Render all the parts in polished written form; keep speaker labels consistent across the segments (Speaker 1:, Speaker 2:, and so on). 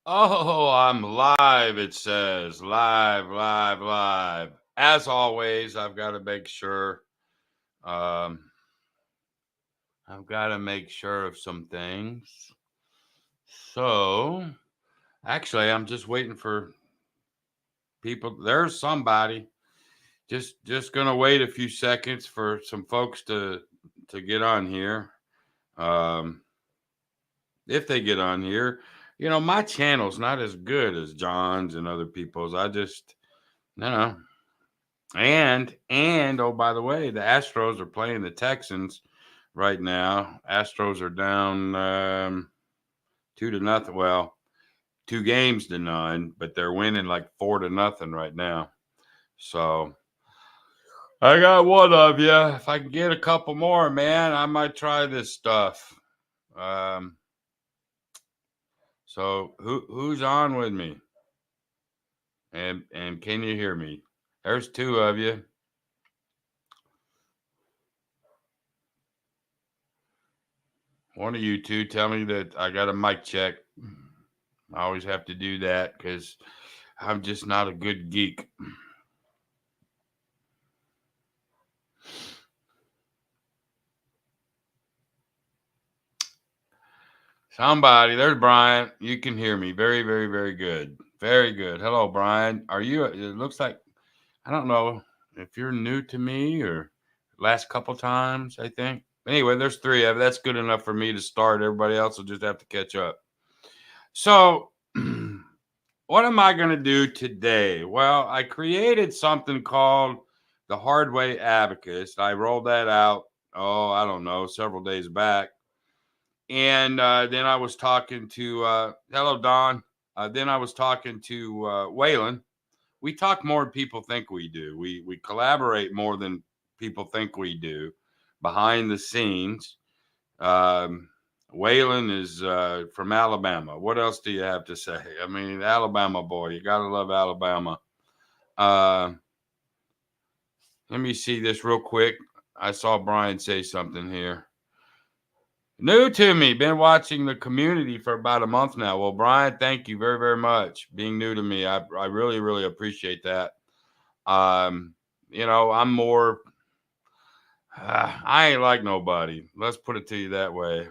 Speaker 1: Oh, I'm live, it says. Live, live, live. As always, I've got to make sure. Um, I've got to make sure of some things. So, actually, I'm just waiting for people. There's somebody. Just gonna wait a few seconds for some folks to get on here. Um, if they get on here, my channel's not as good as John's and other people's. I just, you know, and oh, by the way, the Astros are playing the Texans right now. Astros are down 2-0. Well, 2 games to none, but they're winning like 4-0 right now. So I got one of you. If I can get a couple more, man, I might try this stuff. Um, so who's on with me? And can you hear me? There's two of you. One of you two tell me that I got a mic check. I always have to do that because I'm just not a good geek. Somebody, there's Brian. You can hear me. Very, very, very good. Very good. Hello, Brian. Are you? It looks like, I don't know if you're new to me or last couple times, I think. Anyway, there's three of you. That's good enough for me to start. Everybody else will just have to catch up. So, what am I going to do today? Well, I created something called the Hardway Abacus. I rolled that out, I don't know, several days back. And then I was talking to, hello, Don. Then I was talking to Waylon. We talk more than people think we do. We collaborate more than people think we do behind the scenes. Um, Waylon is from Alabama. What else do you have to say? I mean, Alabama boy, you gotta love Alabama. Uh, Let me see this real quick. I saw Brian say something here. New to me, been watching the community for about a month now. Well, Brian, thank you very, very much being new to me. I really, really appreciate that. Um, I'm more. I ain't like nobody. Let's put it to you that way.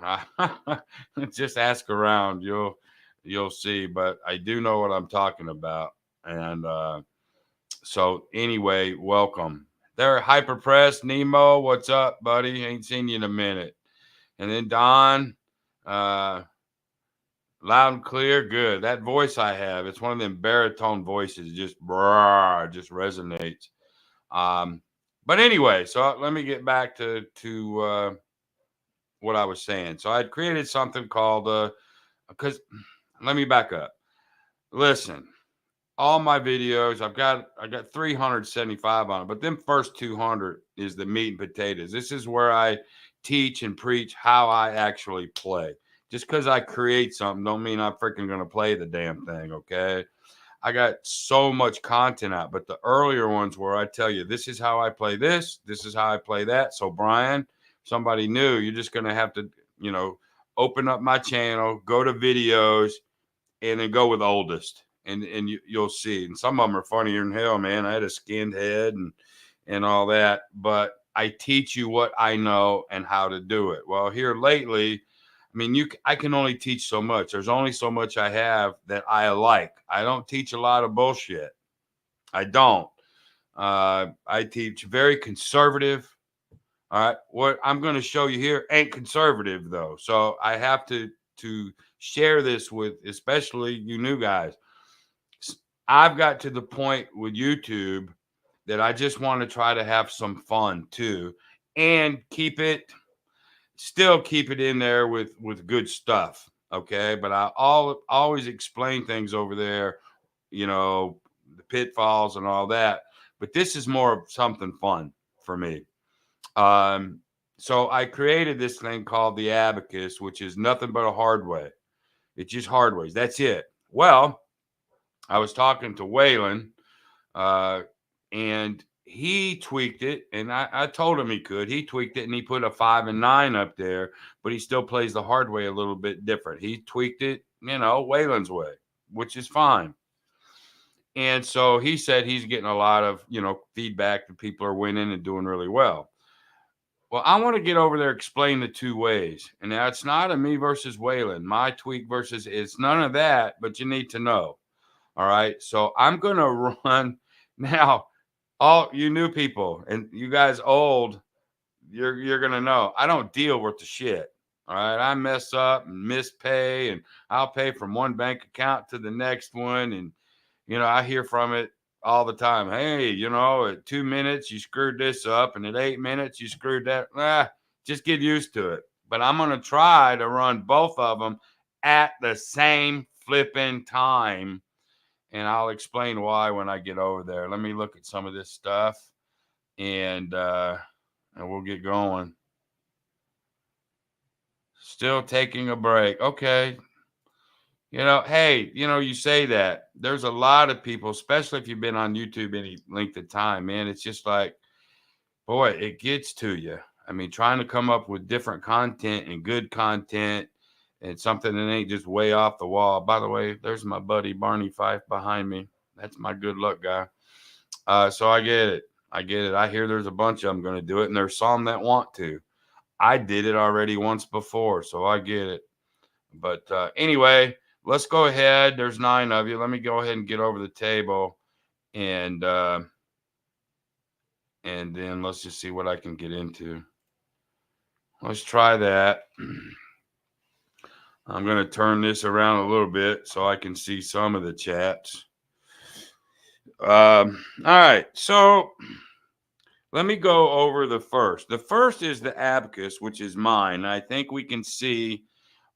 Speaker 1: Just ask around, you'll see. But I do know what I'm talking about, and so anyway, welcome. There, Hyperpress Nemo. What's up, buddy? Ain't seen you in a minute. And then Don, uh, loud and clear, good. That voice I have, it's one of them baritone voices, just brrr, just resonates. Um, but anyway, so let me get back to what I was saying. So I'd created something called because let me back up. Listen, all my videos, I got 375 on it, but them first 200 is the meat and potatoes. This is where I teach and preach how I actually play. Just because I create something don't mean I'm freaking gonna play the damn thing, okay? I got so much content out, but the earlier ones where I tell you this is how I play this is how I play that. So Brian, somebody new, you're just gonna have to, open up my channel, go to videos, and then go with oldest, and you'll see. And some of them are funnier than hell, man. I had a skinned head and all that, but I teach you what I know and how to do it. Well, here lately, I mean, I can only teach so much. There's only so much I have that I like. I don't teach a lot of bullshit. I don't. I teach very conservative. All right. What I'm going to show you here ain't conservative though. So I have to share this with especially you new guys. I've got to the point with YouTube that I just want to try to have some fun too and keep it in there with good stuff, okay? But I always explain things over there, the pitfalls and all that. But this is more of something fun for me. Um, so I created this thing called the Abacus, which is nothing but a hardway. It's just hardways. That's it. Well, I was talking to Waylon, uh, and he tweaked it, and I told him he could. He tweaked it, and he put a 5 and 9 up there, but he still plays the hard way a little bit different. He tweaked it, Waylon's way. which is fine. And so he said he's getting a lot of, feedback that people are winning and doing really well. Well, I want to get over there, explain the two ways. And now it's not a me versus Waylon, my tweak versus, it's none of that, but you need to know. All right. So I'm going to run now. All you new people and you guys old, you're going to know I don't deal with the shit. All right. I mess up and mispay, and I'll pay from one bank account to the next one. And, I hear from it all the time. Hey, at 2 minutes, you screwed this up, and at 8 minutes, you screwed that. Just get used to it. But I'm going to try to run both of them at the same flipping time. And I'll explain why when I get over there. Let me look at some of this stuff, and we'll get going. Still taking a break. Okay. Hey, you say that. There's a lot of people, especially if you've been on YouTube any length of time, man. It's just like, boy, it gets to you. I mean, trying to come up with different content and good content and something that ain't just way off the wall. By the way, there's my buddy Barney Fife behind me. That's my good luck guy. So I get it. I hear there's a bunch of them going to do it, and there's some that want to. I did it already once before, so I get it. But anyway, let's go ahead. There's 9 of you. Let me go ahead and get over the table, and then let's just see what I can get into. Let's try that. I'm going to turn this around a little bit so I can see some of the chats. All right. So let me go over the first. The first is the Abacus, which is mine. I think we can see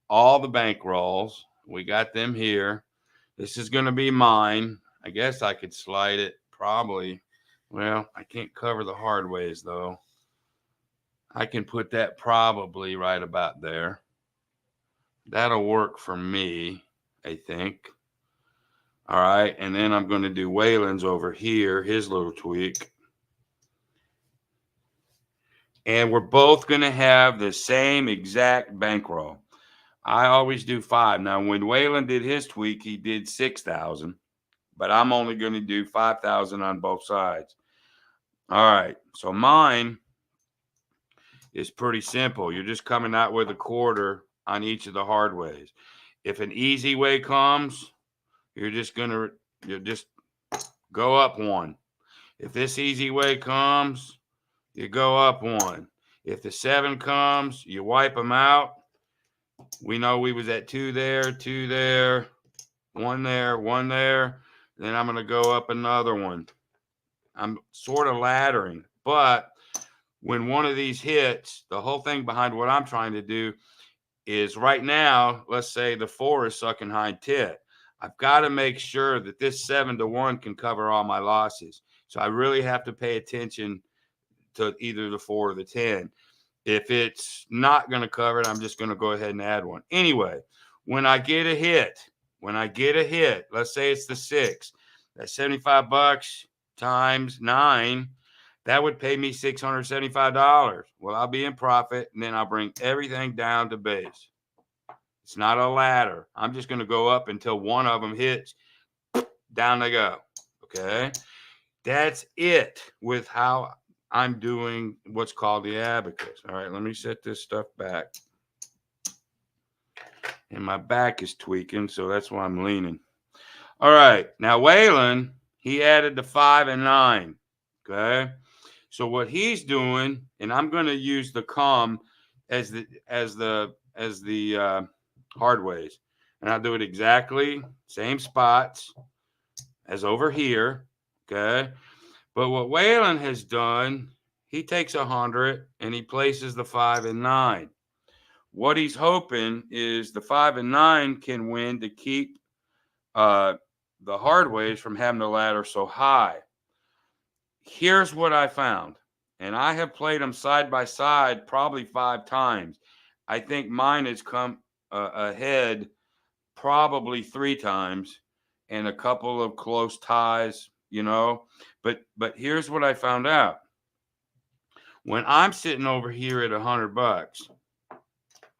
Speaker 1: all the bankrolls. We got them here. This is going to be mine. I guess I could slide it probably. Well, I can't cover the Hardways though. I can put that probably right about there. That'll work for me, I think. All right. And then I'm going to do Waylon's over here, his little tweak. And we're both going to have the same exact bankroll. I always do 5. Now, when Waylon did his tweak, he did 6,000, but I'm only going to do 5,000 on both sides. All right. So mine is pretty simple. You're just coming out with a quarter on each of the Hardways. If an easy way comes, you're just go up 1. If this easy way comes, you go up 1. If the 7 comes, you wipe them out. We know we was at 2 there, 2 there, 1 there, 1 there. Then I'm going to go up another one. I'm sort of laddering, but when one of these hits, the whole thing behind what I'm trying to do is right now, let's say the 4 is sucking hind tit. I've got to make sure that this 7-1 can cover all my losses. So I really have to pay attention to either the 4 or the 10. If it's not going to cover it, I'm just going to go ahead and add 1. Anyway, when I get a hit, let's say it's the 6, that's $75 times 9. That would pay me $675. Well, I'll be in profit, and then I'll bring everything down to base. It's not a ladder. I'm just going to go up until one of them hits. Down they go. Okay? That's it with how I'm doing what's called the abacus. All right, let me set this stuff back. And my back is tweaking, so that's why I'm leaning. All right, now Waylon, he added the 5 and 9. Okay? So what he's doing, and I'm going to use the com as the Hardways, and I'll do it exactly same spots as over here. Okay, but what Waylon has done, he takes 100 and he places the 5 and 9. What he's hoping is the 5 and 9 can win to keep the Hardways from having the ladder so high. Here's what I found, and I have played them side by side probably 5 times. I think mine has come ahead probably 3 times and a couple of close ties, but here's what I found out. When I'm sitting over here at $100,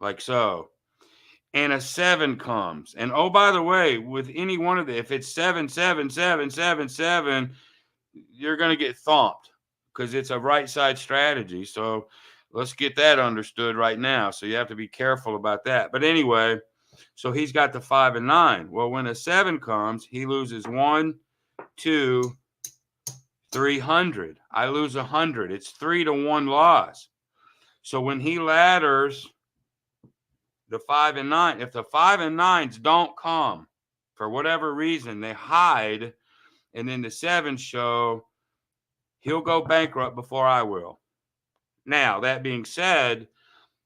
Speaker 1: like so, and a 7 comes. And oh, by the way, with any one of the, if it's 7, 7, 7, 7, 7, you're going to get thumped because it's a right side strategy. So let's get that understood right now. So you have to be careful about that. But anyway, so he's got the 5 and 9. Well, when a 7 comes, he loses 1, 2, 300. I lose 100. It's 3-1 loss. So when he ladders the 5 and 9, if the 5 and 9s don't come for whatever reason, they hide, and then the 7s show, he'll go bankrupt before I will. Now, that being said,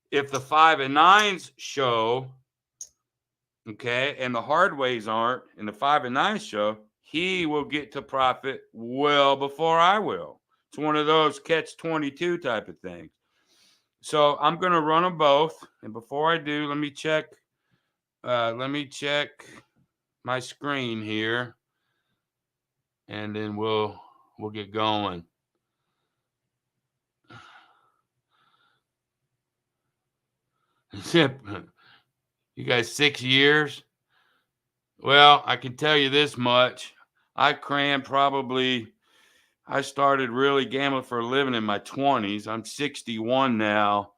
Speaker 1: if the 5 and 9s show, okay, and the Hardways aren't, and the 5 and 9s show, he will get to profit well before I will. It's one of those catch-22 type of things. So I'm going to run them both. And before I do, let me check my screen here, and then we'll get going. You guys 6 years? Well, I can tell you this much. I started really gambling for a living in my 20s. I'm 61 now,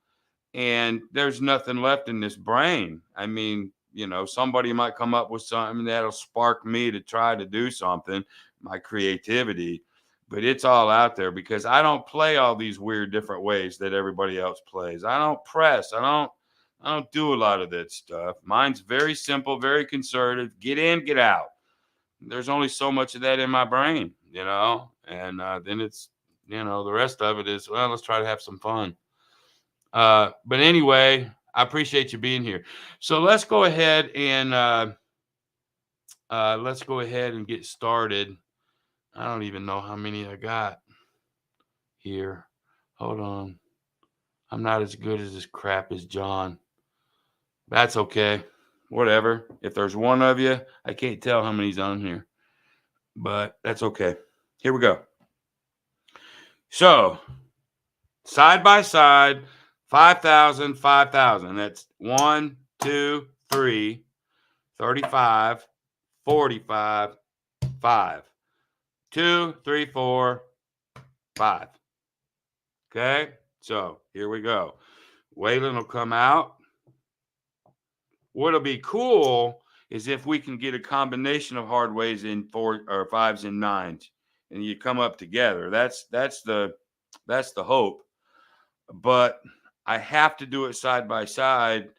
Speaker 1: and there's nothing left in this brain. I mean, somebody might come up with something that'll spark me to try to do something, my creativity, but it's all out there because I don't play all these weird different ways that everybody else plays. I don't press. I don't do a lot of that stuff. Mine's very simple, very conservative. Get in, get out. There's only so much of that in my brain, and then it's, the rest of it is, well, let's try to have some fun. But anyway, I appreciate you being here. So let's go ahead and get started. I don't even know how many I got here. Hold on. I'm not as good as this crap as John. That's okay. Whatever. If there's one of you, I can't tell how many's on here, but that's okay. Here we go. So side by side, 5,000, 5,000. That's 1, 2, 3, 35, 45, 5. 2, 3, 4, 5. Okay, so here we go. Waylon will come out. What'll be cool is if we can get a combination of Hardways in 4 or 5s and 9s, and you come up together. That's the hope. But I have to do it side by side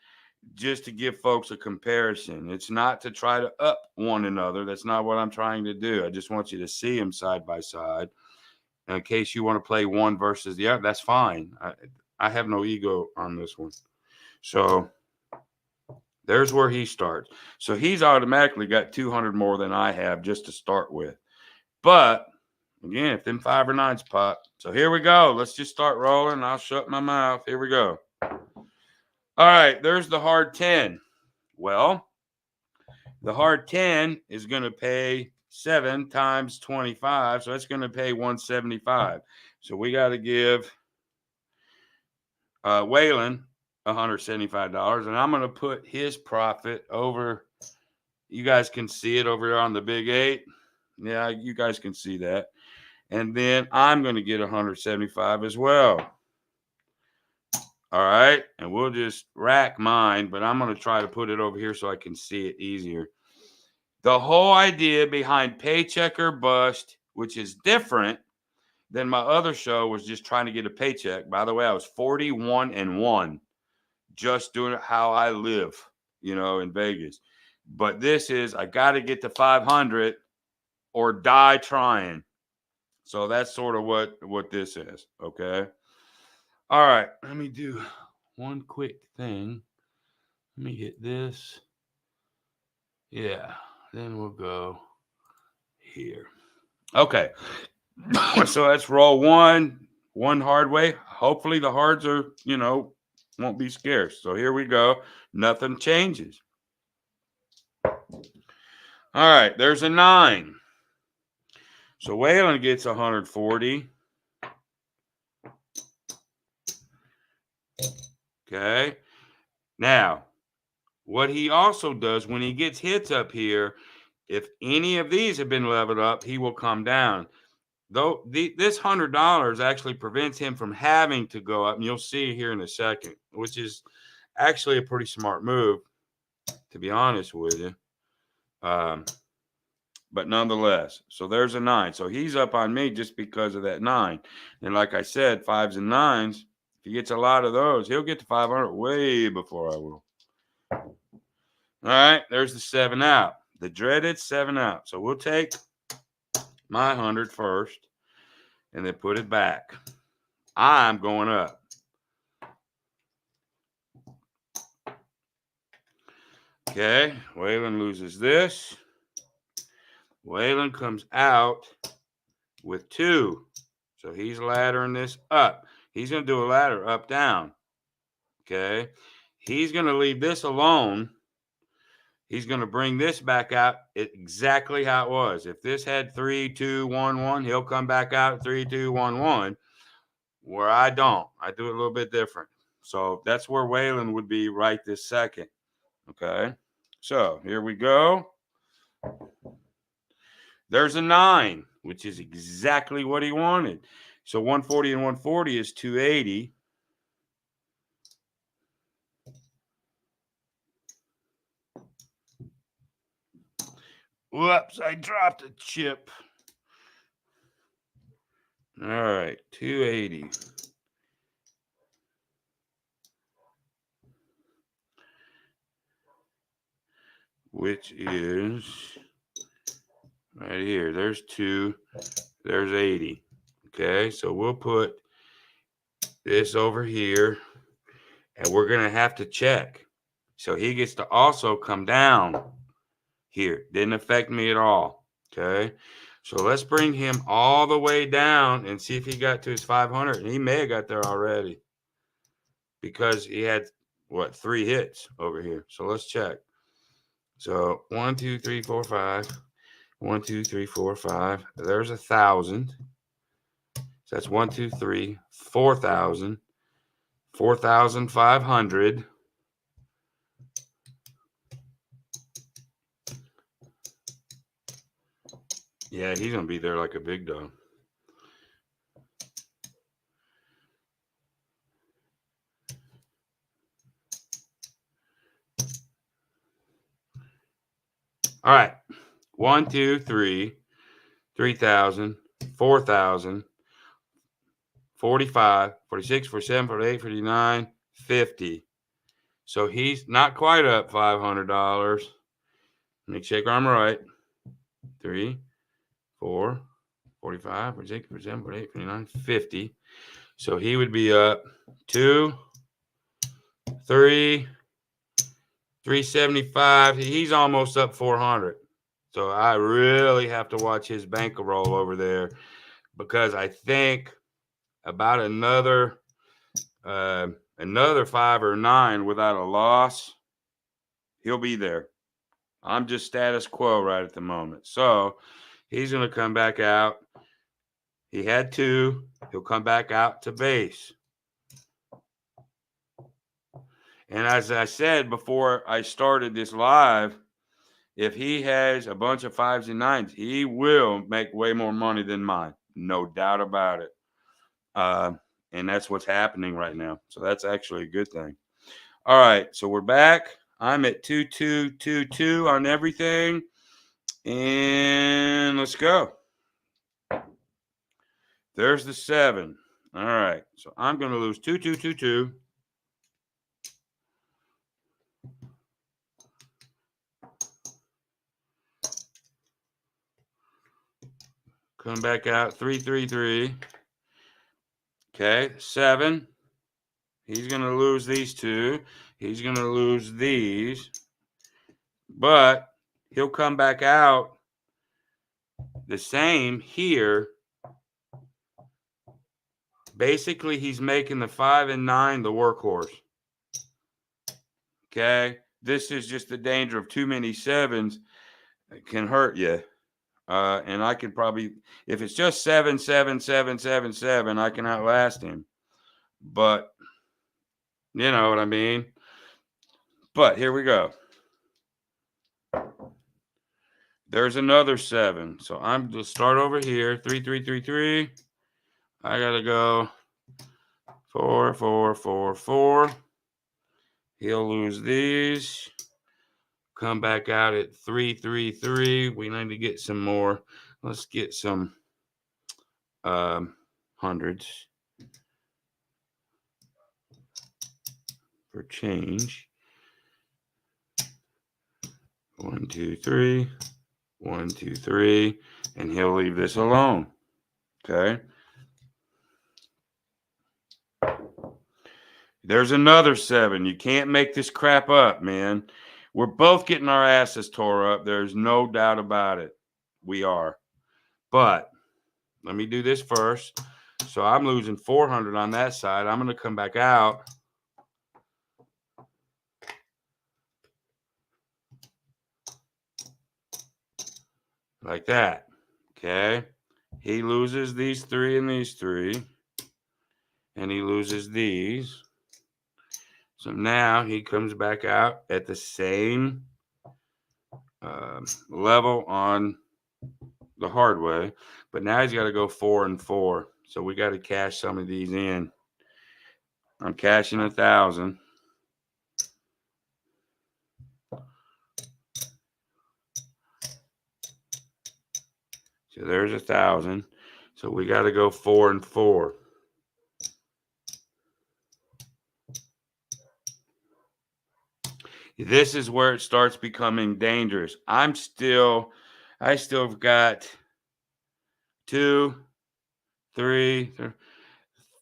Speaker 1: just to give folks a comparison. It's not to try to up one another. That's not what I'm trying to do. I just want you to see them side by side. In case you want to play one versus the other, that's fine. I have no ego on this one. So there's where he starts. So he's automatically got 200 more than I have just to start with. But again, if them 5 or 9s pop. So here we go. Let's just start rolling. I'll shut my mouth. Here we go. All right, there's the hard 10. Well, the hard 10 is going to pay 7 times 25. So that's going to pay 175. So we got to give Waylon $175. And I'm going to put his profit over. You guys can see it over there on the big 8. Yeah, you guys can see that. And then I'm going to get 175 as well. All right. And we'll just rack mine, but I'm going to try to put it over here so I can see it easier. The whole idea behind Paycheck or Bust, which is different than my other show, was just trying to get a paycheck. By the way, I was 41-1, just doing it how I live, in Vegas. But this is, I got to get to 500 or die trying. So that's sort of what this is, okay? All right, let me do one quick thing. Let me hit this. Yeah, then we'll go here. Okay, so let's roll one Hardway. Hopefully the hards are, won't be scarce. So here we go. Nothing changes. All right, there's a 9. So Waylon gets 140. Okay. Now, what he also does when he gets hits up here, if any of these have been leveled up, he will come down. Though this $100 actually prevents him from having to go up, and you'll see here in a second, which is actually a pretty smart move, to be honest with you. But nonetheless, so there's a 9. So he's up on me just because of that 9. And like I said, 5s and 9s, if he gets a lot of those, he'll get to 500 way before I will. All right, there's the 7 out, the dreaded 7 out. So we'll take my 100 first and then put it back. I'm going up. Okay, Waylon loses this. Waylon comes out with 2. So he's laddering this up. He's going to do a ladder up, down. Okay. He's going to leave this alone. He's going to bring this back out exactly how it was. If this had 3, 2, 1, 1, he'll come back out 3, 2, 1, 1. Where I don't. I do it a little bit different. So that's where Waylon would be right this second. Okay. So here we go. There's a 9, which is exactly what he wanted. So 140 and 140 is 280. Whoops, I dropped a chip. All right, 280. Which is right here. There's 2. There's 80. Okay, so we'll put this over here, and we're going to have to check. So he gets to also come down here. Didn't affect me at all. Okay, so let's bring him all the way down and see if he got to his 500. And he may have got there already because he had, what, 3 hits over here. So let's check. So 1, 2, 3, 4, 5. 1, 2, 3, 4, 5. There's 1,000. So that's 1, 2, 3, 4,000. 4,500. Yeah, he's gonna be there like a big dog. All right. 1, 2, 3, 3,000, 4,000, 45, 46, 47, 48, 49, 50. So he's not quite up $500. Let me check I'm right. 3, 4, 45, 46, 47, 48, 49, 50. So he would be up 2, 3, 375. He's almost up 400. So I really have to watch his bankroll over there because I think about another 5 or 9 without a loss, he'll be there. I'm just status quo right at the moment. So he's going to come back out. He had 2. He'll come back out to base. And as I said before I started this live, if he has a bunch of 5s and 9s, he will make way more money than mine. No doubt about it. And that's what's happening right now. So that's actually a good thing. All right. So we're back. I'm at 2222 on everything. And let's go. There's the 7. All right. So I'm going to lose 2222. Come back out 333. Okay, 7. He's going to lose these 2. He's going to lose these. But he'll come back out the same here. Basically, he's making the 5 and 9 the workhorse. Okay, this is just the danger of too many 7s. It can hurt you. And I could probably, if it's just 7, 7, 7, 7, 7, I can outlast him. But you know what I mean? But here we go. There's another 7. So I'm going to start over here. 3, 3, 3, 3. I got to go 4, 4, 4, 4. He'll lose these. Come back out at 3, 3, 3. We need to get some more. Let's get some hundreds for change. 1, 2, 3. 1, 2, 3. And he'll leave this alone. Okay. There's another 7. You can't make this crap up, man. We're both getting our asses tore up. There's no doubt about it. We are. But let me do this first. So I'm losing 400 on that side. I'm going to come back out. Like that. Okay. He loses these 3 and these 3. And he loses these. So now he comes back out at the same level on the Hardway, but now he's got to go 4 and 4. So we got to cash some of these in. I'm cashing 1,000. So there's 1,000. So we got to go 4 and 4. This is where it starts becoming dangerous. I still got 2, 3,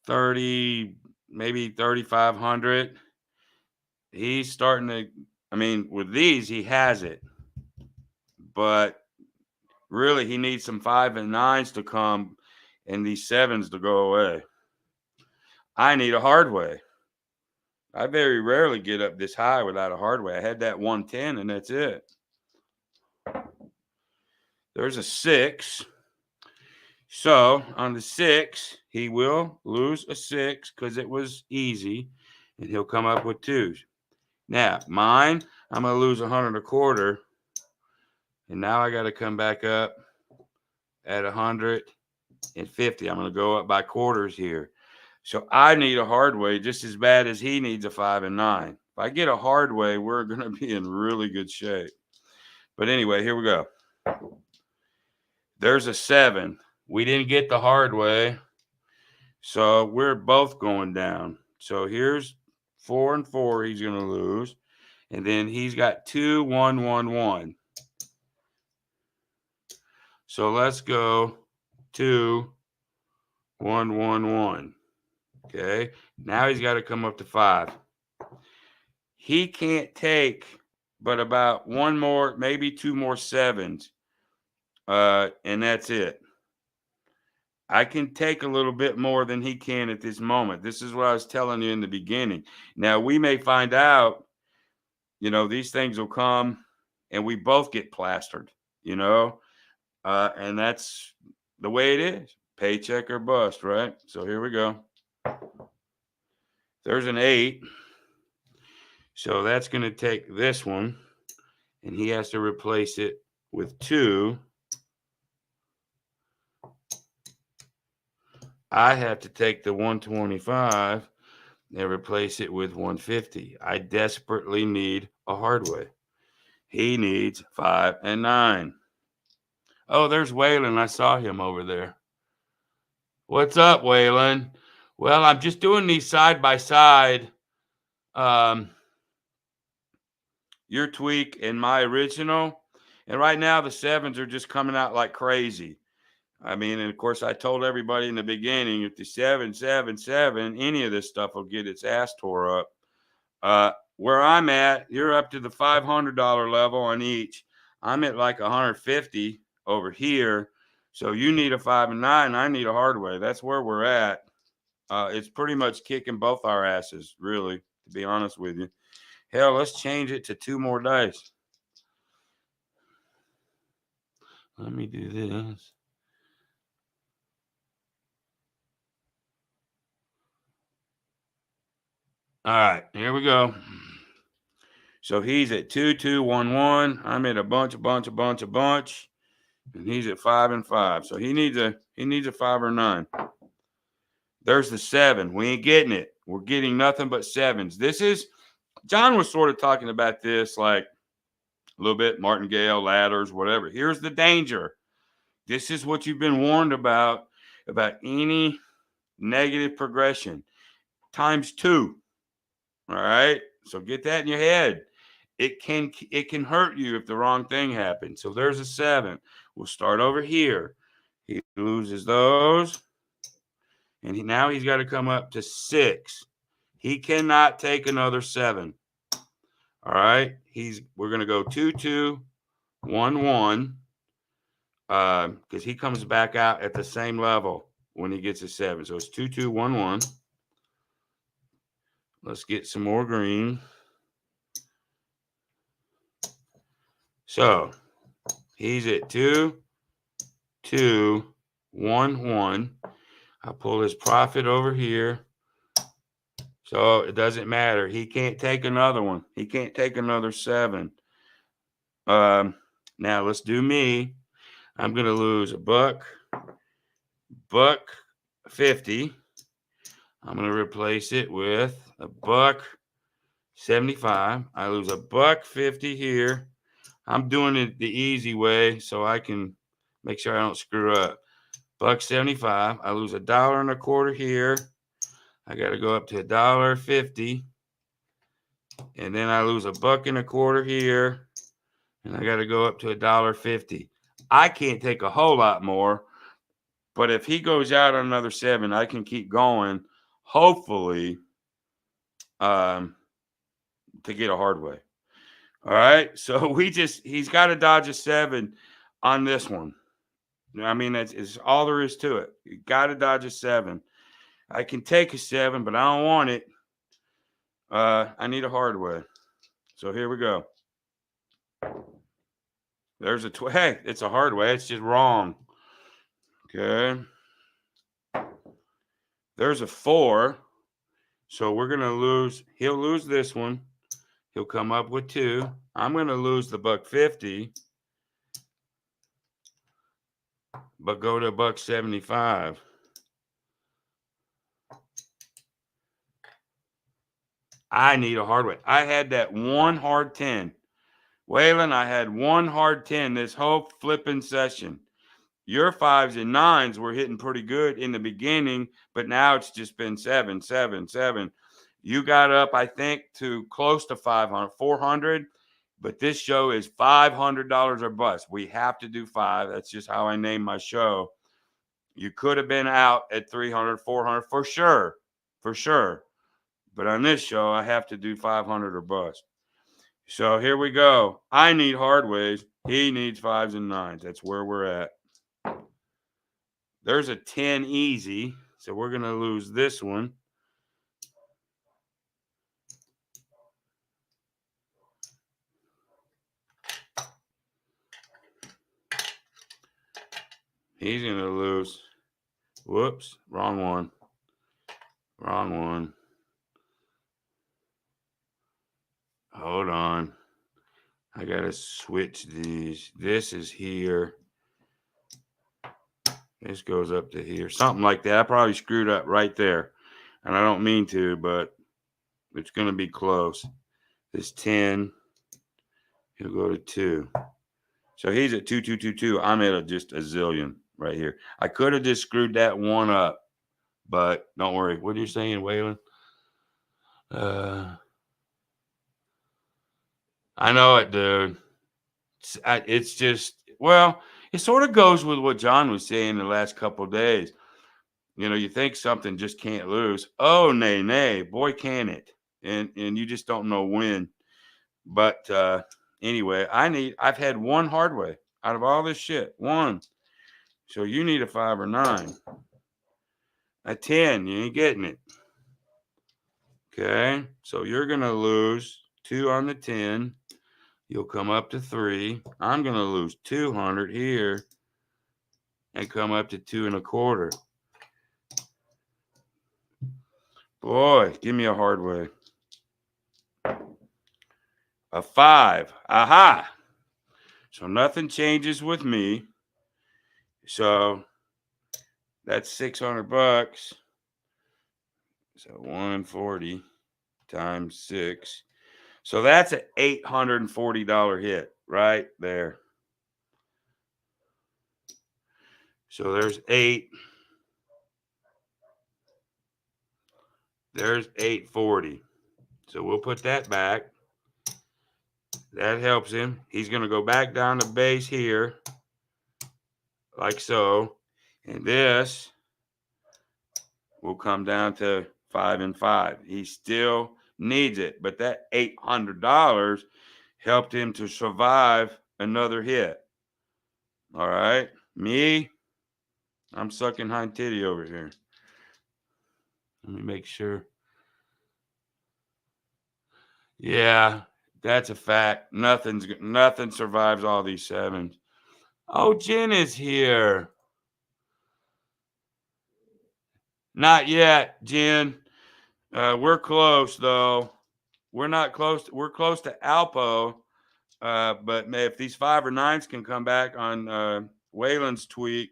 Speaker 1: 30, maybe 3,500. He's starting to, I mean, with these, he has it. But really, he needs some 5 and 9s to come and these 7s to go away. I need a Hardway. I very rarely get up this high without a Hardway. I had that 110 and that's it. There's a 6. So on the 6, he will lose a 6 because it was easy, and he'll come up with 2s. Now mine, I'm gonna lose 100.25, and now I got to come back up at 150. I'm gonna go up by quarters here. So I need a Hardway just as bad as he needs a 5 and 9. If I get a Hardway, we're gonna be in really good shape. But anyway, here we go. There's a 7. We didn't get the Hardway, so we're both going down. So here's 4 and 4 he's going to lose. And then he's got 2, 1, 1, 1. So let's go 2, 1, 1, 1. Okay. Now he's got to come up to 5. He can't take but about 1 more, maybe 2 more 7s. And that's it. I can take a little bit more than he can at this moment. This is what I was telling you in the beginning. Now, we may find out, these things will come and we both get plastered, and that's the way it is. Paycheck or bust, right? So here we go. There's an 8. So that's going to take this one, and he has to replace it with 2. I have to take the 125 and replace it with 150. I desperately need a Hardway. He needs 5 and 9. Oh, there's Waylon. I saw him over there. What's up, Waylon? Well, I'm just doing these side by side. Your tweak and my original. And right now the 7s are just coming out like crazy. I mean, and of course, I told everybody in the beginning, if the 7, 7, 7, any of this stuff will get its ass tore up. Where I'm at, you're up to the $500 level on each. I'm at like 150 over here. So you need a 5 and 9. I need a Hardway. That's where we're at. It's pretty much kicking both our asses, really, to be honest with you. Hell, let's change it to 2 more dice. Let me do this. All right, here we go. So he's at 2211. I'm at a bunch. And he's at 5 and 5. So he needs a 5 or 9. There's the 7. We ain't getting it. We're getting nothing but 7s. John was sort of talking about this like a little bit, martingale, ladders, whatever. Here's the danger. This is what you've been warned about any negative progression times 2. All right. So get that in your head. It can hurt you if the wrong thing happens. So there's a 7. We'll start over here. He loses those. And now he's got to come up to 6. He cannot take another 7. All right. We're going to go 2211 because he comes back out at the same level when he gets a 7. So it's 2211. Let's get some more green. So he's at 2211. I pull his profit over here. So it doesn't matter. He can't take another one. He can't take another 7. Now let's do me. I'm going to lose $1.50. I'm going to replace it with $1.75. I lose $1.50 here. I'm doing it the easy way so I can make sure I don't screw up. $1.75. I lose $1.25 here. I got to go up to $1.50. And then I lose $1.25 here. And I got to go up to $1.50. I can't take a whole lot more. But if he goes out on another 7, I can keep going. Hopefully, to get a Hardway. All right. So he's got to dodge a 7 on this one. I mean, that's all there is to it. You got to dodge a 7. I can take a 7, but I don't want it. I need a Hardway. So here we go. There's a hey, it's a Hardway. It's just wrong. Okay. There's a 4. So we're gonna lose. He'll lose this one. He'll come up with 2. I'm gonna lose the $1.50, but go to $1.75. I need a Hardway. I had that one hard 10. Waylon, I had one hard 10 this whole flipping session. Your 5s and 9s were hitting pretty good in the beginning, but now it's just been 7, 7, 7. You got up, I think, to close to 500, 400, but this show is $500 or bust. We have to do 5. That's just how I name my show. You could have been out at 300, 400 for sure, for sure. But on this show, I have to do 500 or bust. So here we go. I need Hardways. He needs 5s and 9s. That's where we're at. There's a 10 easy. So we're going to lose this one. He's going to lose. Whoops. Wrong one. Wrong one. Hold on. I got to switch these. This is here. This goes up to here. Something like that. I probably screwed up right there. And I don't mean to, but it's going to be close. This 10, he'll go to 2. So he's at 2222. I'm at just a zillion right here. I could have just screwed that one up, but don't worry. What are you saying, Waylon? I know it, dude. It's just, well, it sort of goes with what John was saying the last couple of days. You know, you think something just can't lose. Oh, nay. Boy, can it. And you just don't know when. But anyway, I've had one Hardway out of all this shit. One. So you need a 5 or 9. A 10, you ain't getting it. Okay. So you're going to lose 2 on the 10. You'll come up to 3. I'm going to lose 200 here and come up to 2.25. Boy, give me a Hardway. a 5. Aha. So nothing changes with me. So that's $600. So 140 times 6. So that's an $840 hit right there. So there's 8. There's 840. So we'll put that back. That helps him. He's going to go back down to base here, like so. And this will come down to 5 and 5. He still needs it, but that $800 helped him to survive another hit. All right. Me, I'm sucking hind titty over here. Let me make sure. Yeah, that's a fact. Nothing survives all these 7s. Oh, Jen is here. Not yet, Jen. We're close though. We're not close. We're close to Alpo. But if these 5 or 9s can come back on Waylon's tweak,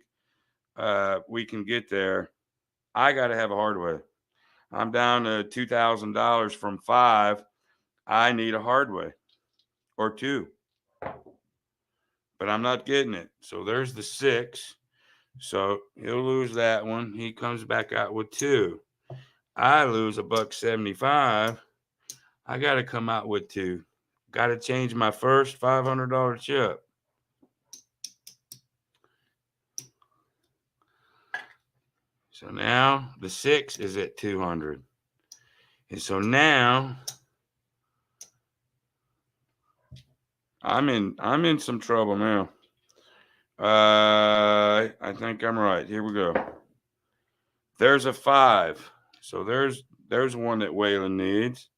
Speaker 1: we can get there. I got to have a Hardway. I'm down to $2,000 from 5. I need a Hardway or 2, but I'm not getting it. So there's the 6. So he'll lose that one. He comes back out with 2. I lose $1.75. I got to come out with 2. Got to change my first $500 chip. So now the 6 is at 200. And so now I'm in some trouble now. I think I'm right. Here we go. There's a 5. So there's one that Waylon needs.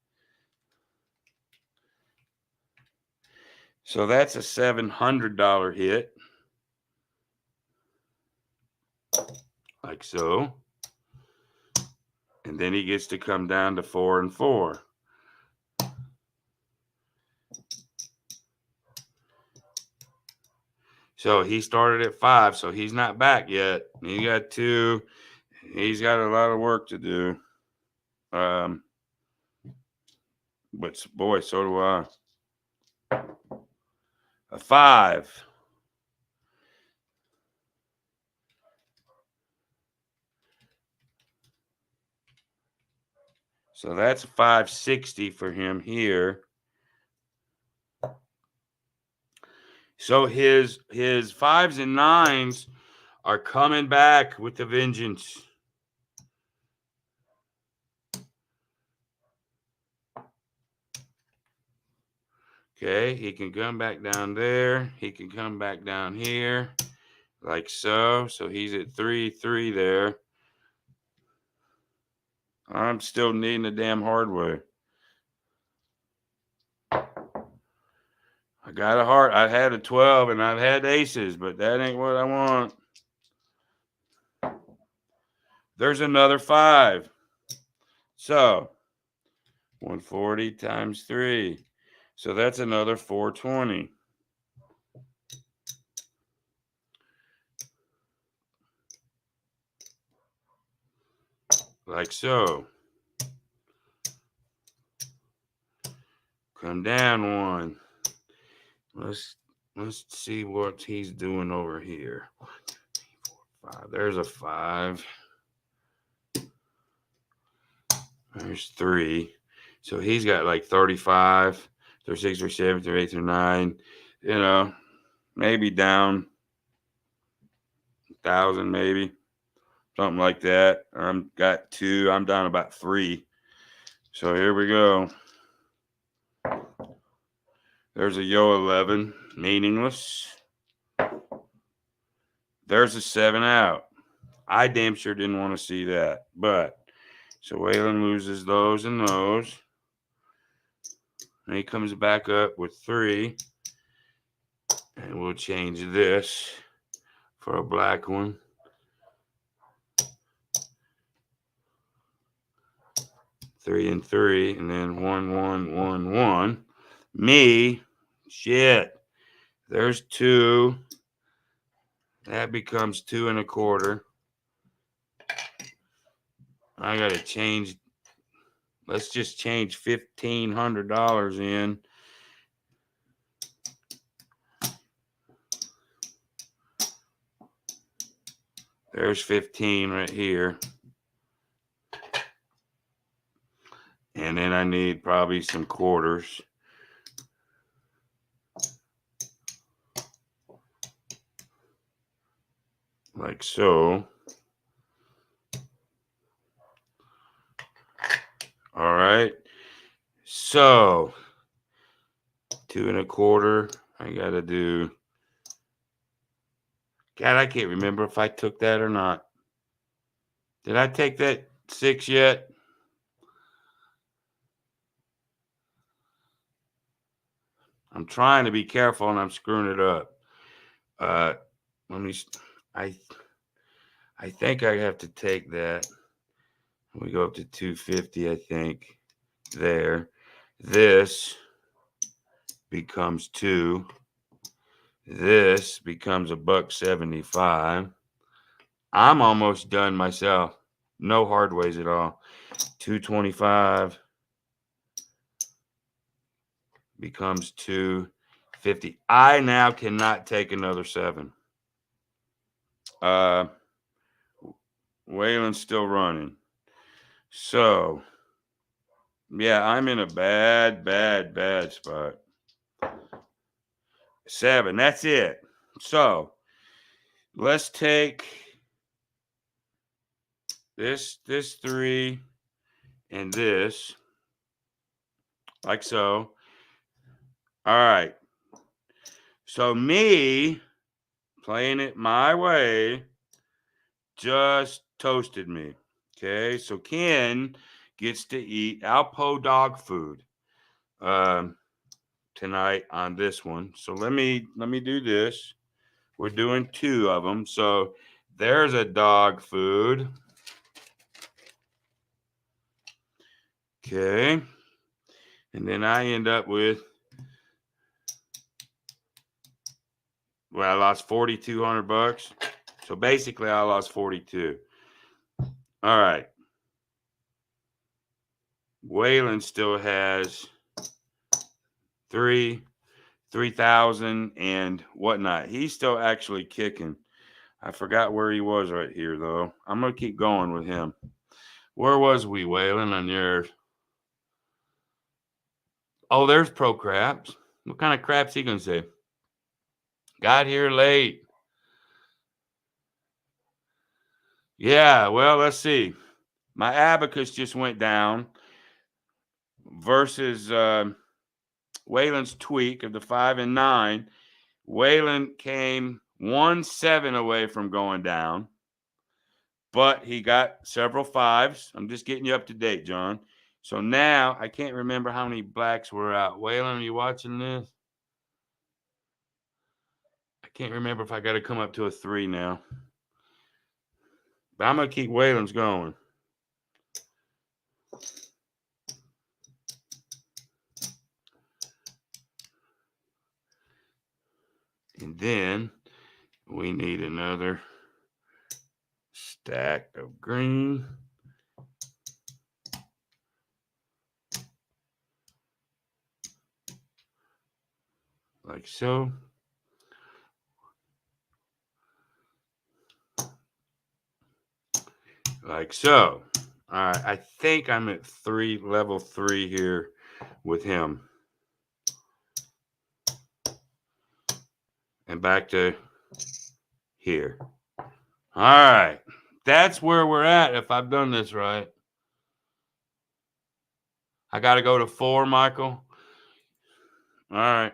Speaker 1: So that's a $700 hit. Like so. And then he gets to come down to 4 and 4. So he started at 5, so he's not back yet. He got 2. He's got a lot of work to do. But boy, so do I. A 5. So that's 560 for him here. So his 5s and 9s are coming back with the vengeance. Okay, he can come back down there. He can come back down here, like so. So he's at 3 there. I'm still needing a damn Hardway. I got a heart. I had a 12 and I've had aces, but that ain't what I want. There's another 5. So 140 times 3. So that's another 420. Like so. Come down 1. Let's see what he's doing over here. 1, 2, 3, 4, 5. There's a 5. There's 3. So he's got like 35, 36, 37, 38, 39. You know, maybe down 1,000, maybe something like that. I'm got 2. I'm down about 3. So here we go. There's a Yo 11, meaningless. There's a 7 out. I damn sure didn't want to see that. But, so Waylon loses those and those. And he comes back up with 3. And we'll change this for a black one. 3 and 3. And then 1, 1, 1, 1. Me, shit. There's 2. That becomes 2.25. I gotta change. Let's just change $1,500 in. There's 15 right here. And then I need probably some quarters. Like so. All right. So 2.25. I gotta do. God, I can't remember if I took that or not. Did I take that 6 yet? I'm trying to be careful and I'm screwing it up. Let me. I think I have to take that. We go up to 250. I think there. This becomes 2. This becomes $1.75. I'm almost done myself. No hard ways at all. 225 becomes 250. I now cannot take another 7. Waylon's still running. So, yeah, I'm in a bad spot. 7. That's it. So, let's take this 3 and this like so. All right. So me playing it my way just toasted me. Okay. So Ken gets to eat Alpo dog food tonight on this one. So let me do this. We're doing 2 of them. So there's a dog food. Okay. And then I end up with, well, I lost $4,200. So basically I lost 42. All right. Waylon still has 3,000 and whatnot. He's still actually kicking. I forgot where he was right here though. I'm gonna keep going with him. Where was we, Waylon, on yours? Oh, there's Pro Craps. What kind of craps he gonna say? Got here late. Yeah, well, let's see. My abacus just went down versus Waylon's tweak of the 5 and 9. Waylon came 1-7 away from going down, but he got several 5s. I'm just getting you up to date, John. So now I can't remember how many blacks were out. Waylon, are you watching this? I can't remember if I got to come up to a 3 now. But I'm going to keep Waylon's going. And then we need another stack of green. Like so. Like so. All right. I think I'm at level 3 here with him. And back to here. All right. That's where we're at if I've done this right. I got to go to 4, Michael. All right.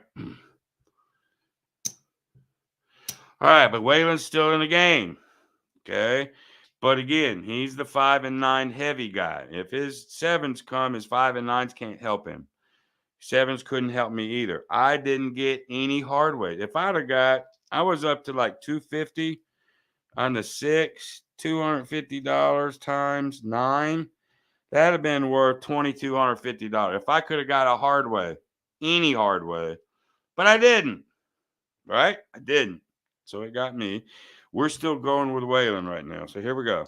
Speaker 1: All right, but Waylon's still in the game. Okay. But again, he's the 5 and 9 heavy guy. If his 7s come, his 5 and 9s can't help him. 7s couldn't help me either. I didn't get any hard weight. If I'd have got, I was up to like 250 on the 6, $250 times 9. That'd have been worth $2,250. If I could have got a hard way, any Hardway, but I didn't. Right? I didn't. So it got me. We're still going with Waylon right now. So here we go.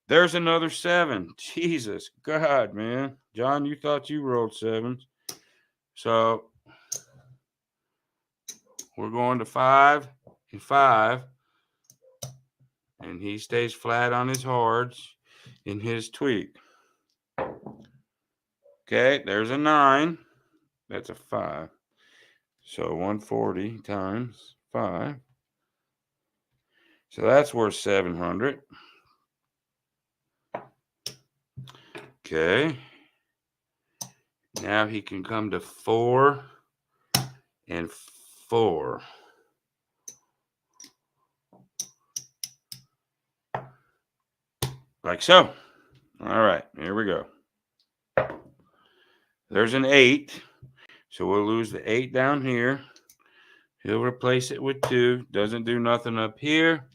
Speaker 1: There's another 7. Jesus God, man. John, you thought you rolled 7s. So we're going to 5 and 5. And he stays flat on his hards in his tweak. Okay, there's a 9. That's a 5. So 140 times 5. So that's worth 700. Okay. Now he can come to 4 and 4. Like so. All right, here we go. There's an 8. So we'll lose the 8 down here. He'll replace it with 2. Doesn't do nothing up here.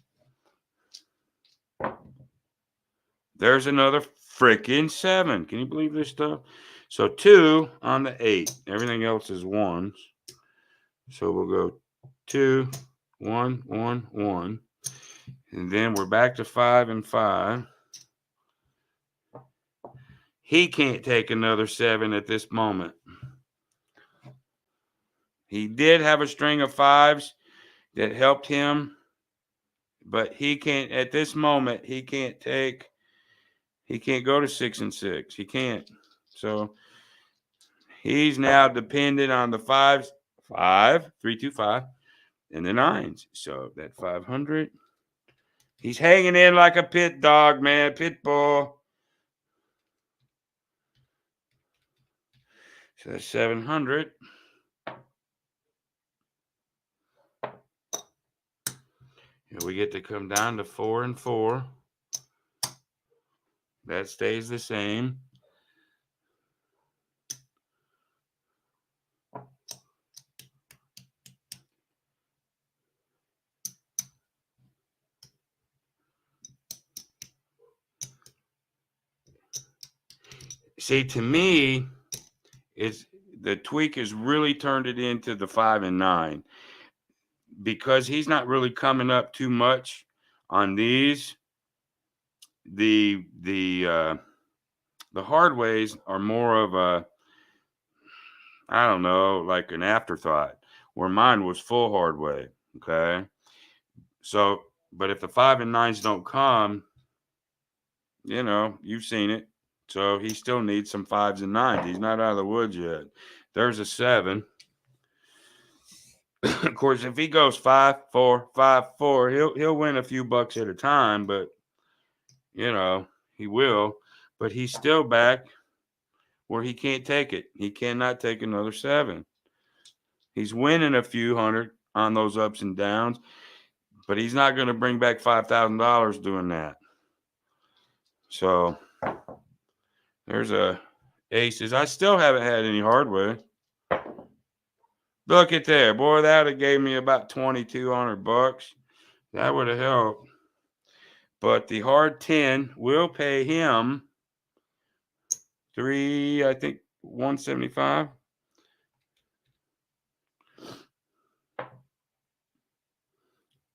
Speaker 1: There's another freaking 7. Can you believe this stuff? So 2 on the 8. Everything else is 1s. So we'll go 2, 1, 1, 1. And then we're back to 5 and 5. He can't take another 7 at this moment. He did have a string of 5s that helped him, but he can't, at this moment, he can't go to 6 and 6. He can't. So he's now dependent on the 5s, 5, 3, 2, 5, and the 9s. So that 500, he's hanging in like a pit dog, man, pit bull. So that's 700. And we get to come down to 4 and 4. That stays the same. See, to me, it's the tweak has really turned it into the 5 and 9 because he's not really coming up too much on these. The Hardways are more of a, I don't know, like an afterthought, where mine was full Hardway. Okay, so but if the 5 and 9s don't come, you've seen it. So he still needs some 5s and 9s. He's not out of the woods yet. There's a 7. Of course, if he goes 5, 4, 5, 4, he'll win a few bucks at a time, but he will. But he's still back where he can't take it. He cannot take another 7. He's winning a few hundred on those ups and downs, but he's not going to bring back $5,000 doing that. So there's a aces. I still haven't had any Hardway. Look at there, boy. That would have gave me about $2,200. That would have helped. But the hard 10 will pay him I think 175.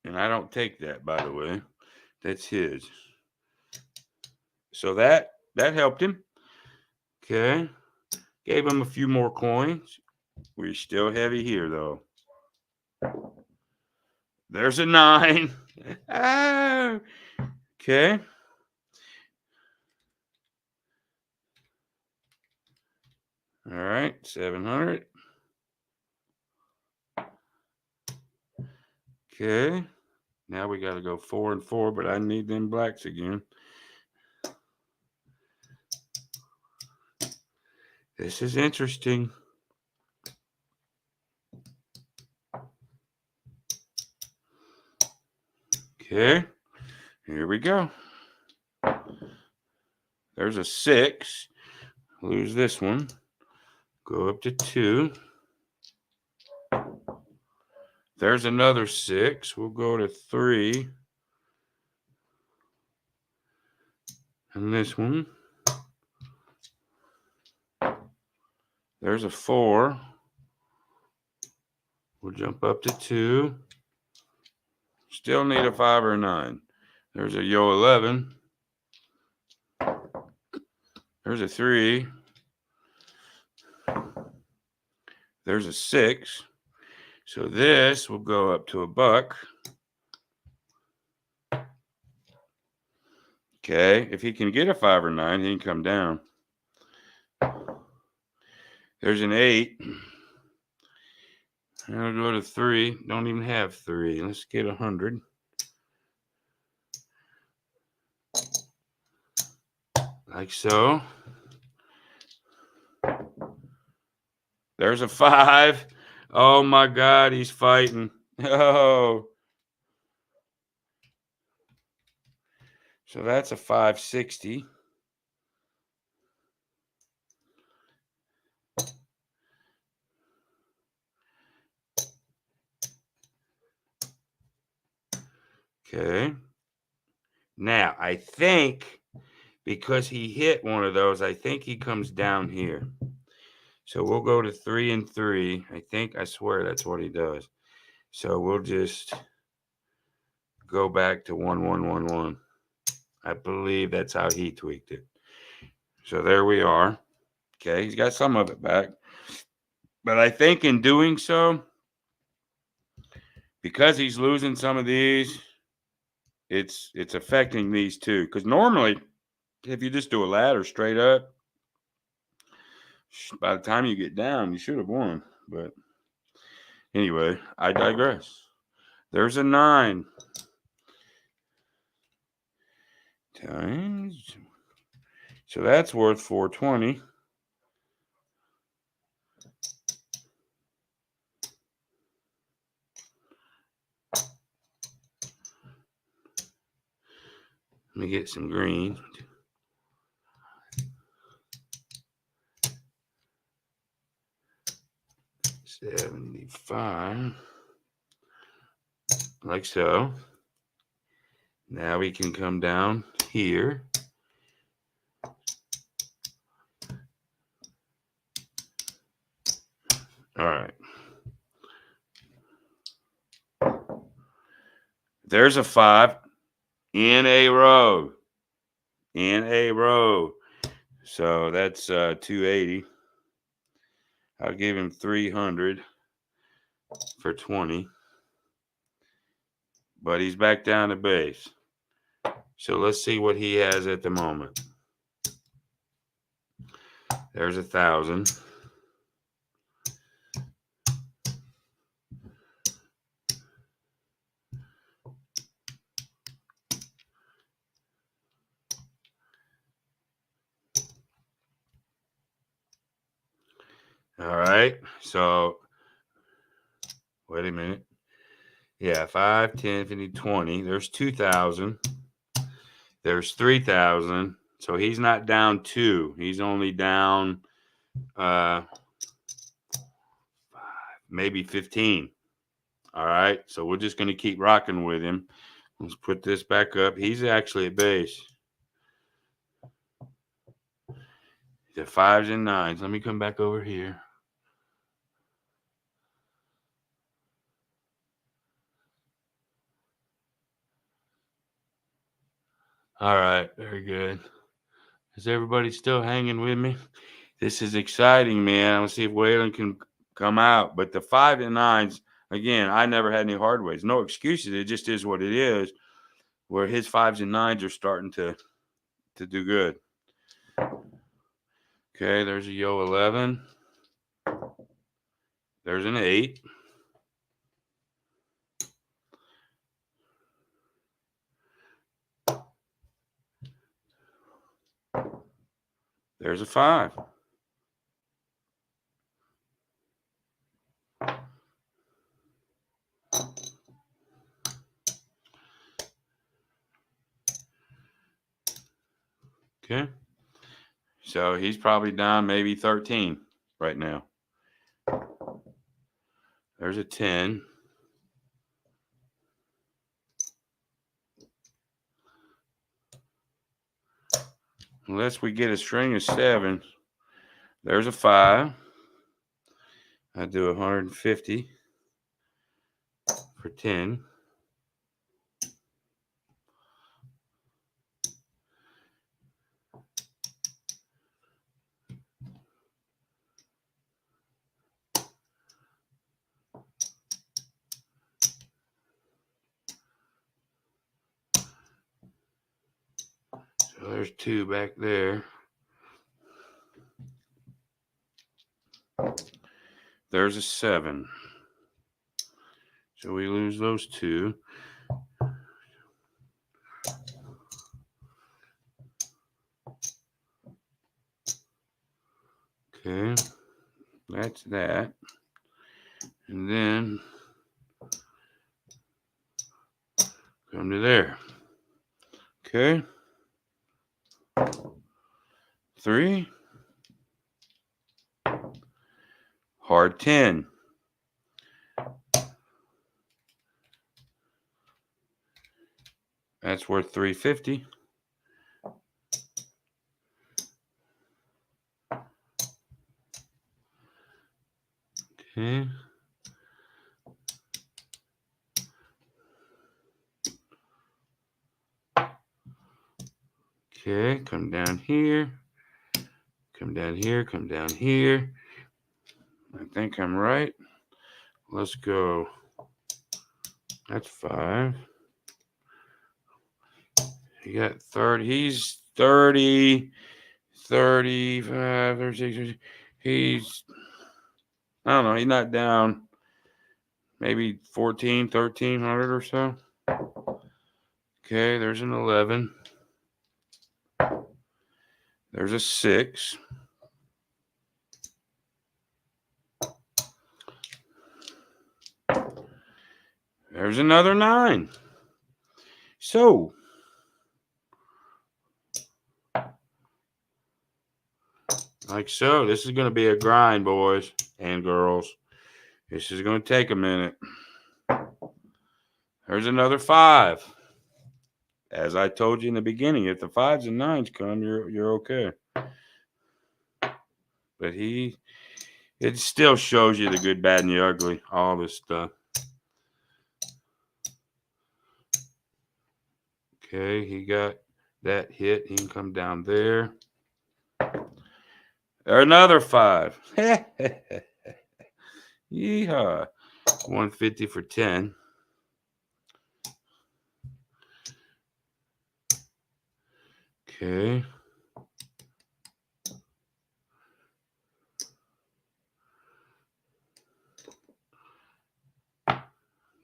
Speaker 1: And I don't take that, by the way. That's his. So that helped him. Okay. Gave him a few more coins. We're still heavy here, though. There's a 9. Ah, okay. All right, 700. Okay. Now we got to go 4 and 4, but I need them blacks again. This is interesting. Okay. Here we go. There's a 6. Lose this one. Go up to 2. There's another 6. We'll go to 3. And this one. There's a 4. We'll jump up to 2. Still need a 5 or a 9. There's a yo 11. There's a 3. There's a 6. So this will go up to a buck. Okay, if he can get a 5 or 9, he can come down. There's an 8. I'll go to 3. Don't even have 3. Let's get 100. Like so. There's a 5. Oh my God, he's fighting. Oh. So that's a 560. Okay. Now, I think because he hit one of those, I think he comes down here. So we'll go to 3 and 3. I swear that's what he does. So we'll just go back to 1, 1, 1, 1. I believe that's how he tweaked it. So there we are. Okay, he's got some of it back. But I think in doing so, because he's losing some of these, it's affecting these too. Because normally, if you just do a ladder straight up, by the time you get down, you should have won. But anyway, I digress. There's a 9. Times. So that's worth 420. Let me get some green. $75. Like so. Now we can come down here. All right. There's a 5 in a row. In a row. So that's 280. I'll give him 300 for 20. But he's back down to base. So let's see what he has at the moment. There's 1,000. All right. So wait a minute. Yeah, 5, 10, 15, 20. There's 2,000. There's 3,000. So he's not down 2. He's only down maybe 15. All right. So we're just going to keep rocking with him. Let's put this back up. He's actually at base. The 5s and 9s. Let me come back over here. All right. Very good. Is everybody still hanging with me? This is exciting, man. I'm going to see if Waylon can come out. But the 5 and 9s, again, I never had any Hardways. No excuses. It just is what it is. Where his 5s and 9s are starting to do good. Okay, there's a yo 11. There's an 8. There's a 5. Okay. So he's probably down maybe 13 right now. There's a 10. Unless we get a string of 7s. There's a 5. I do 150 for 10. So there's 2 back there. There's a 7. So we lose those 2. Okay, that's that. And then come to there. Okay. 3. Hard 10. That's worth 350. Okay. Okay, come down here. Come down here, come down here. I think I'm right. Let's go. That's 5. He got 30. He's 30, 35, 36. 30. He's, I don't know, he's not down maybe 14, 1300 or so. Okay, there's an 11. There's a 6. There's another 9. So, like so, this is going to be a grind, boys and girls. This is going to take a minute. There's another 5. As I told you in the beginning, if the 5s and 9s come, you're okay. But it still shows you the good, bad, and the ugly, all this stuff. Okay, he got that hit. He can come down there. Another 5. Yeehaw. 150 for 10. Okay.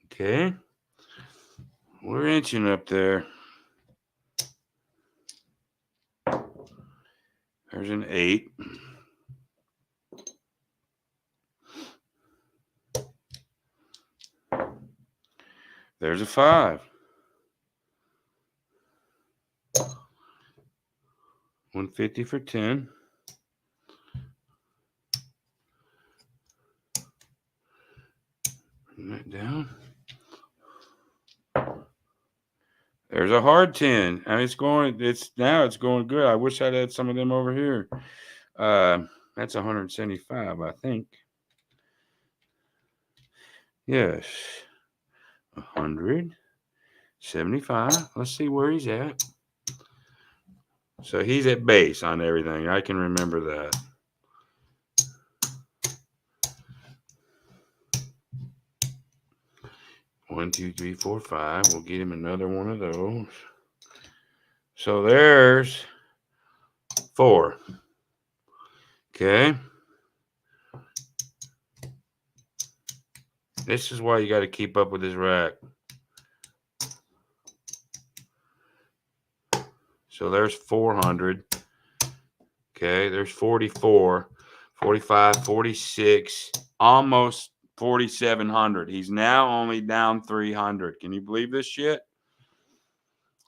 Speaker 1: Okay. We're inching up there. There's an 8. There's a 5. 150 for 10. Bring that down. There's a hard 10. I mean, it's going good. I wish I'd had some of them over here. That's 175, I think. Yes. 175. Let's see where he's at. So he's at base on everything. I can remember that. One, two, three, four, 5. We'll get him another one of those. So there's 4. Okay. This is why you got to keep up with this rack. So there's 400. Okay, there's 44, 45, 46, almost 4,700. He's now only down 300. Can you believe this shit?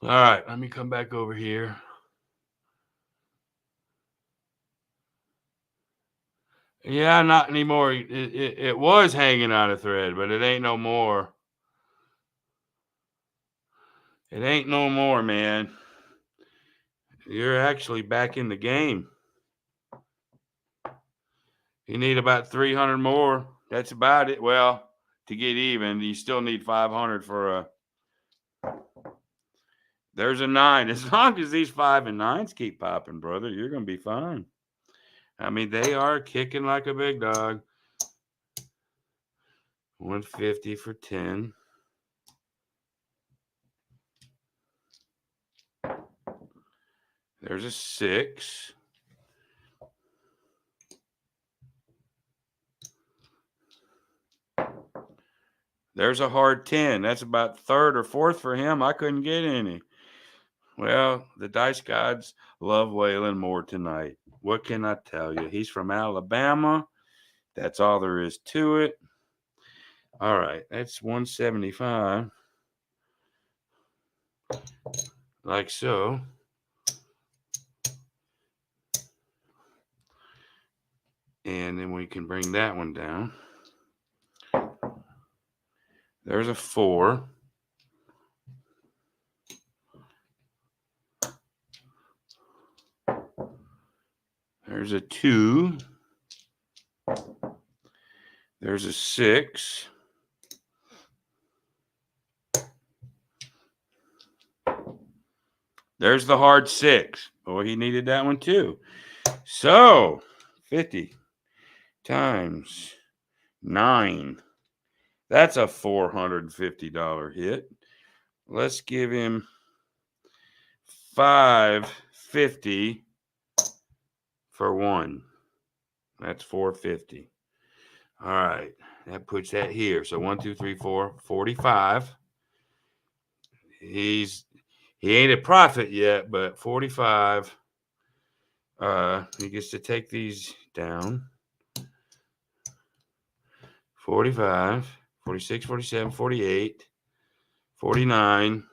Speaker 1: All right, let me come back over here. Yeah, not anymore. It was hanging on a thread, but it ain't no more. It ain't no more, man. You're actually back in the game. You need about 300 more. That's about it. Well, to get even, you still need 500 for a. There's a 9. As long as these 5 and 9s keep popping, brother, you're going to be fine. I mean, they are kicking like a big dog. 150 for 10. There's a 6. There's a hard 10. That's about third or fourth for him. I couldn't get any. Well, the dice gods love Waylon more tonight. What can I tell you? He's from Alabama. That's all there is to it. All right, that's 175. Like so. And then we can bring that one down. There's a 4. There's a 2. There's a 6. There's the hard 6. Oh, he needed that one too. So 50 times 9. That's a $450 hit. Let's give him $550 for 1. That's $450. All right. That puts that here. So 1, 2, 3, 4, 45. He ain't a profit yet, but 45. He gets to take these down. 45, 46, 47, 48, 49,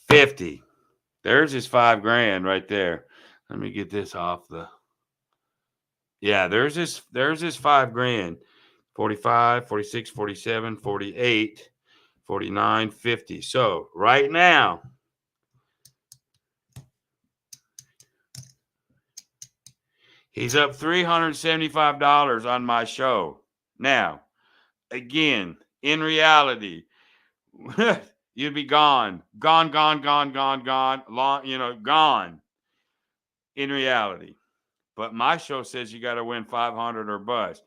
Speaker 1: 50. There's his $5,000 right there. Let me get this off the. Yeah, there's his $5,000. 45, 46, 47, 48, 49, 50. So right now, he's up $375 on my show. Now, again, in reality, you'd be gone. Gone. Gone. In reality. But my show says you got to win 500 or bust.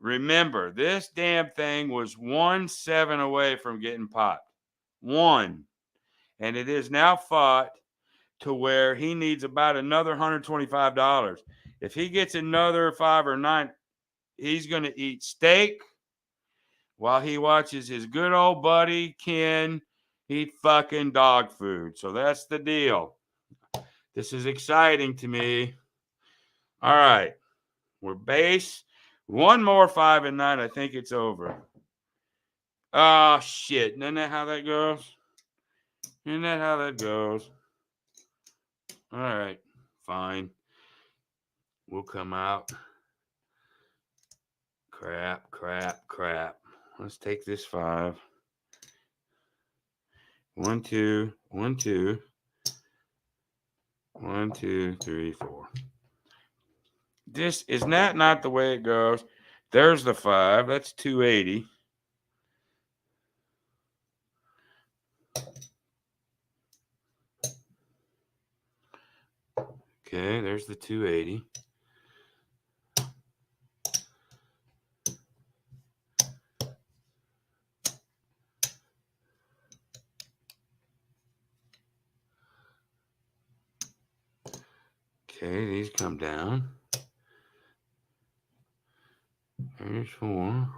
Speaker 1: Remember, this damn thing was 1-7 away from getting popped. 1. And it is now fought to where he needs about another $125. If he gets another 5 or 9, he's going to eat steak while he watches his good old buddy Ken eat fucking dog food. So that's the deal. This is exciting to me. All right. We're base. One more 5 and 9. I think it's over. Oh, shit. Isn't that how that goes? Isn't that how that goes? All right. Fine. We'll come out. Crap. Let's take this 5. 1, 2, 1, 2. 1, 2, 3, 4. This is not the way it goes. There's the 5. That's 280. Okay, there's the 280. Okay, these come down. There's 4.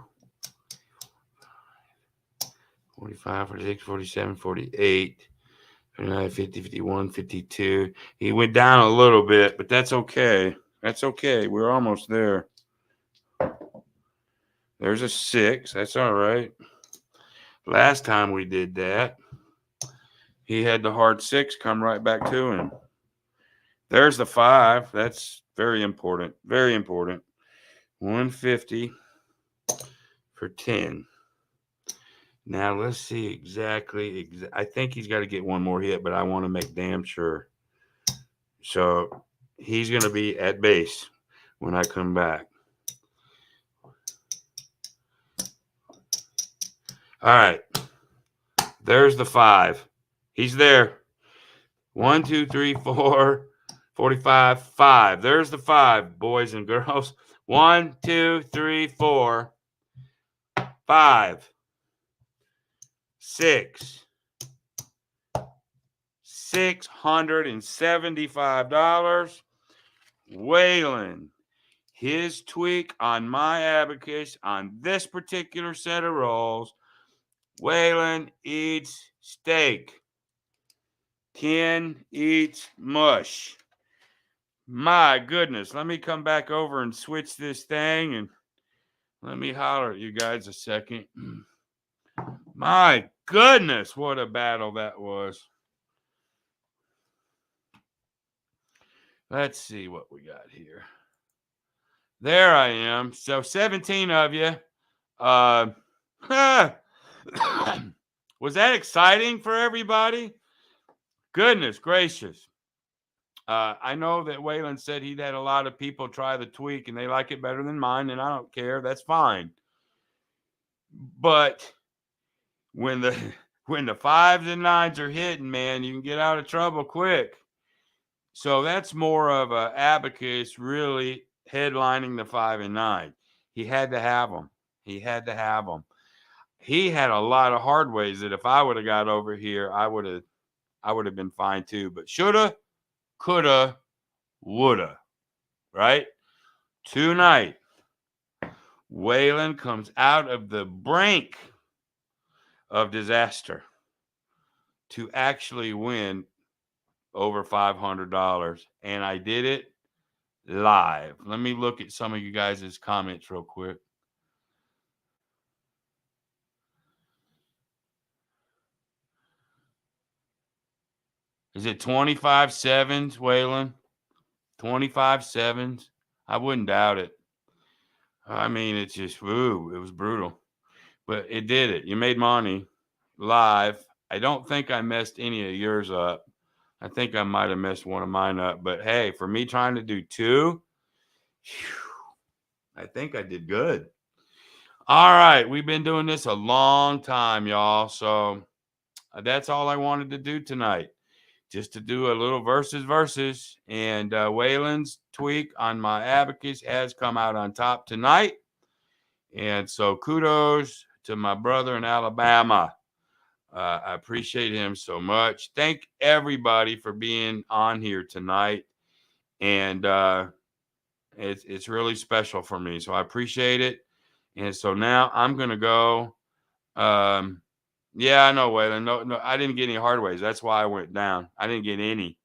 Speaker 1: 45, 46, 47, 48. 59, 50, 51, 52. He went down a little bit, but that's okay. That's okay. We're almost there. There's a 6. That's all right. Last time we did that, he had the hard 6 come right back to him. There's the 5. That's very important. Very important. 150 for 10. Now let's see exactly. I think he's got to get one more hit, but I want to make damn sure. So he's going to be at base. when I come back. All right. There's the 5. He's there. 1, 2, 3, 4, 45, 5. There's the 5, boys and girls. 1, 2, 3, 4, 5, 6. $675. Waylon, his tweak on my abacus on this particular set of rolls. Waylon eats steak. Ken eats mush. My goodness. Let me come back over and switch this thing and let me holler at you guys a second. My goodness, what a battle that was. Let's see what we got here. There I am. So 17 of you. Was that exciting for everybody? Goodness gracious. I know that Waylon said he'd had a lot of people try the tweak and they like it better than mine, and I don't care. That's fine. But when the 5s and 9s are hitting, man, you can get out of trouble quick. So that's more of a abacus really headlining the 5 and 9. He had to have them. He had to have them. He had a lot of Hardways that if I would have got over here, I would have been fine too. But shoulda, coulda, woulda, right? Tonight, Waylon comes out of the brink of disaster to actually win over $500, and I did it live. Let me look at some of you guys' comments real quick. Is it 25 sevens, Waylon? 25 sevens? I wouldn't doubt it. I mean, it's just, ooh, it was brutal. But it did it. You made money live. I don't think I messed any of yours up. I think I might have messed one of mine up. But hey, for me trying to do 2, I think I did good. All right. We've been doing this a long time, y'all. So that's all I wanted to do tonight. Just to do a little versus. And Waylon's tweak on my abacus has come out on top tonight. And so kudos to my brother in Alabama. I appreciate him so much. Thank everybody for being on here tonight. And it's really special for me. So I appreciate it. And so now I'm going to go. Yeah, I know, Waylon. No, I didn't get any Hardways. That's why I went down. I didn't get any.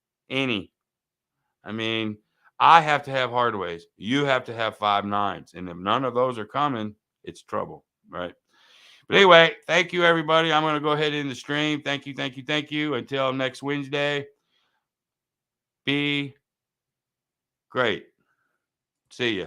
Speaker 1: I mean, I have to have Hardways. You have to have 5 9s. And if none of those are coming, it's trouble, right? But anyway, thank you, everybody. I'm going to go ahead in the stream. Thank you. Until next Wednesday, be great. See ya.